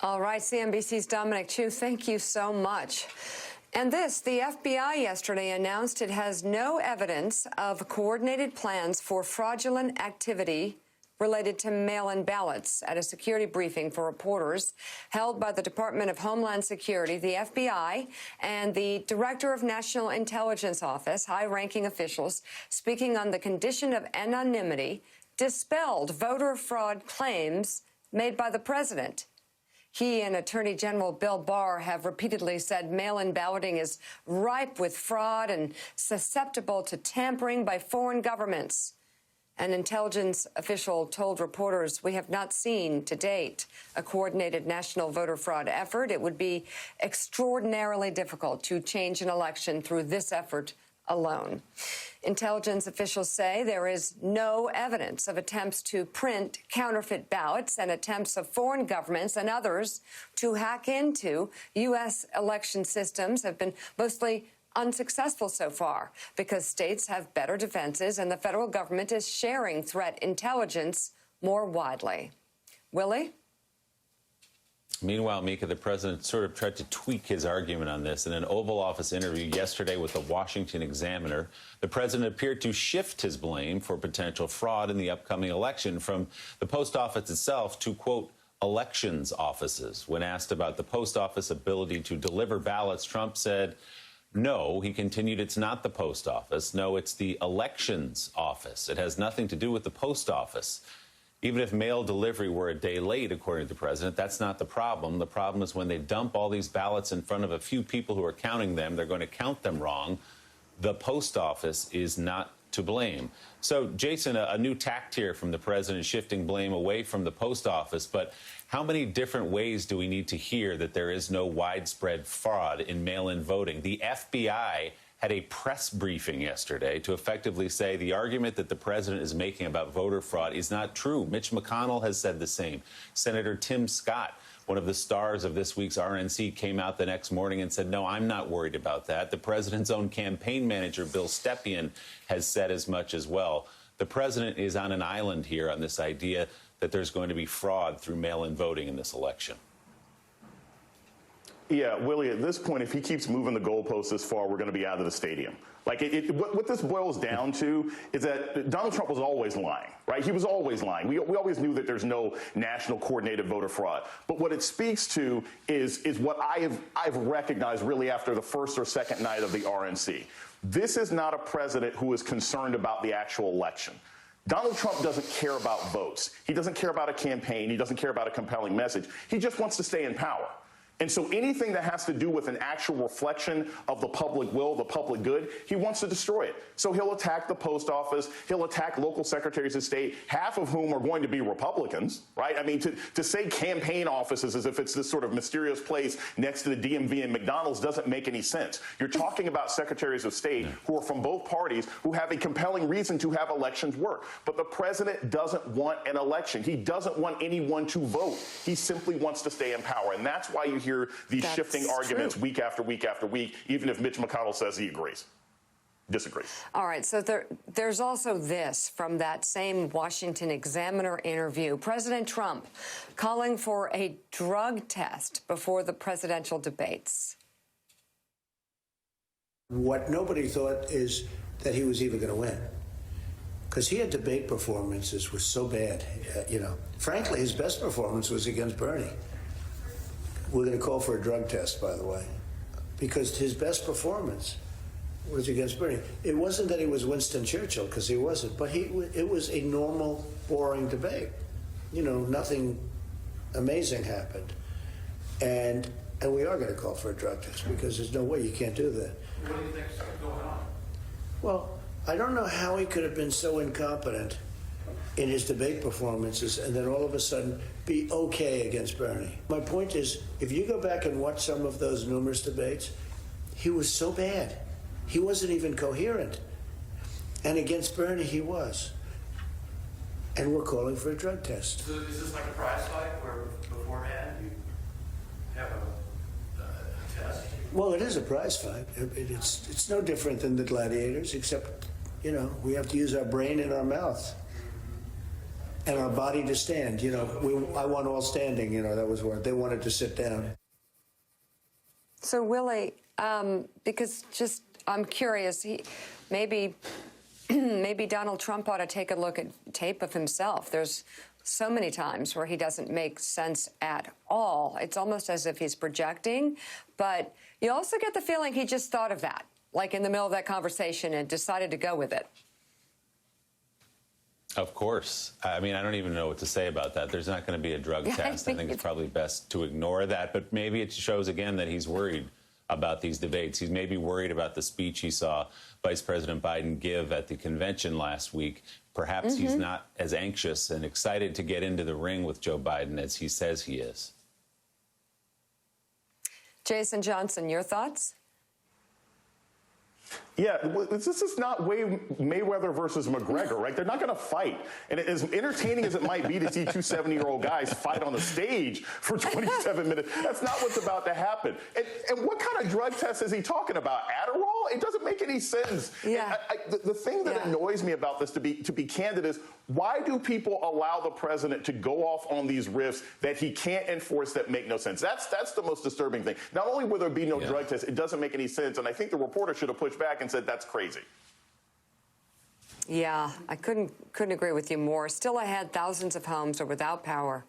All right, CNBC's Dominic Chu, thank you so much. And this, the FBI yesterday announced it has no evidence of coordinated plans for fraudulent activity related to mail-in ballots at a security briefing for reporters held by the Department of Homeland Security, the FBI, and the Director of National Intelligence Office, high-ranking officials, speaking on the condition of anonymity, dispelled voter fraud claims made by the president. He and Attorney General Bill Barr have repeatedly said mail-in balloting is ripe with fraud and susceptible to tampering by foreign governments. An intelligence official told reporters, "We have not seen to date a coordinated national voter fraud effort. It would be extraordinarily difficult to change an election through this effort alone." Intelligence officials say there is no evidence of attempts to print counterfeit ballots, and attempts of foreign governments and others to hack into U.S. election systems have been mostly unsuccessful so far because states have better defenses and the federal government is sharing threat intelligence more widely. Willie? Meanwhile, Mika, the president sort of tried to tweak his argument on this. In an Oval Office interview yesterday with the Washington Examiner, the president appeared to shift his blame for potential fraud in the upcoming election from the post office itself to, quote, elections offices. When asked about the post office ability to deliver ballots, Trump said, no, he continued, it's not the post office. No, it's the elections office. It has nothing to do with the post office. Even if mail delivery were a day late, according to the president, that's not the problem. The problem is when they dump all these ballots in front of a few people who are counting them, they're going to count them wrong. The post office is not to blame. So, Jason, a new tact here from the president, shifting blame away from the post office. But how many different ways do we need to hear that there is no widespread fraud in mail-in voting? The FBI had a press briefing yesterday to effectively say the argument that the president is making about voter fraud is not true. Mitch McConnell has said the same. Senator Tim Scott, one of the stars of this week's RNC, came out the next morning and said, no, I'm not worried about that. The president's own campaign manager, Bill Stepien, has said as much as well. The president is on an island here on this idea that there's going to be fraud through mail-in voting in this election. Yeah, Willie, at this point, if he keeps moving the goalposts this far, we're going to be out of the stadium. Like, what this boils down to is that Donald Trump was always lying, right? He was always lying. We always knew that there's no national coordinated voter fraud. But what it speaks to is what I've recognized really after the first or second night of the RNC. This is not a president who is concerned about the actual election. Donald Trump doesn't care about votes. He doesn't care about a campaign. He doesn't care about a compelling message. He just wants to stay in power. And so anything that has to do with an actual reflection of the public will, the public good, he wants to destroy it. So he'll attack the post office. He'll attack local secretaries of state, half of whom are going to be Republicans, right? I mean, to say campaign offices as if it's this sort of mysterious place next to the DMV and McDonald's doesn't make any sense. You're talking about secretaries of state who are from both parties who have a compelling reason to have elections work. But the president doesn't want an election. He doesn't want anyone to vote. He simply wants to stay in power. And that's why you hear these shifting arguments week after week after week, even if Mitch McConnell says he disagrees. All right, so there's also this from that same Washington Examiner interview. President Trump calling for a drug test before the presidential debates. What nobody thought is that he was even going to win, because he had debate performances were so bad. Frankly, his best performance was against Bernie. We're going to call for a drug test, by the way, because his best performance was against Bernie. It wasn't that he was Winston Churchill, because he wasn't, but it was a normal, boring debate. Nothing amazing happened. And we are going to call for a drug test, because there's no way you can't do that. What do you think's going on? Well, I don't know how he could have been so incompetent in his debate performances and then all of a sudden be okay against Bernie. My point is, if you go back and watch some of those numerous debates, he was so bad. He wasn't even coherent. And against Bernie, he was. And we're calling for a drug test. So is this like a prize fight where beforehand you have a test? Well, it is a prize fight. It's no different than the gladiators, except, we have to use our brain and our mouth. and our body to stand. You know, I want all standing. You know, that was where they wanted to sit down. So, Willie, because just I'm curious, maybe Donald Trump ought to take a look at tape of himself. There's so many times where he doesn't make sense at all. It's almost as if he's projecting, but you also get the feeling he just thought of that, like in the middle of that conversation, and decided to go with it. Of course. I mean, I don't even know what to say about that. There's not going to be a drug test. I think it's probably best to ignore that. But maybe it shows again that he's worried about these debates. He's maybe worried about the speech he saw Vice President Biden give at the convention last week. Perhaps he's not as anxious and excited to get into the ring with Joe Biden as he says he is. Jason Johnson, your thoughts? Yeah, this is not Mayweather versus McGregor, right? They're not going to fight. And as entertaining as it might be to see two 70-year-old guys fight on the stage for 27 minutes, that's not what's about to happen. And what kind of drug test is he talking about? Adderall? It doesn't make any sense. Yeah. The thing that annoys me about this, to be candid, is why do people allow the president to go off on these riffs that he can't enforce that make no sense? That's the most disturbing thing. Not only will there be no drug test, it doesn't make any sense. And I think the reporter should have pushed back and said, that's crazy. Yeah, I couldn't agree with you more. Still ahead, thousands of homes are without power.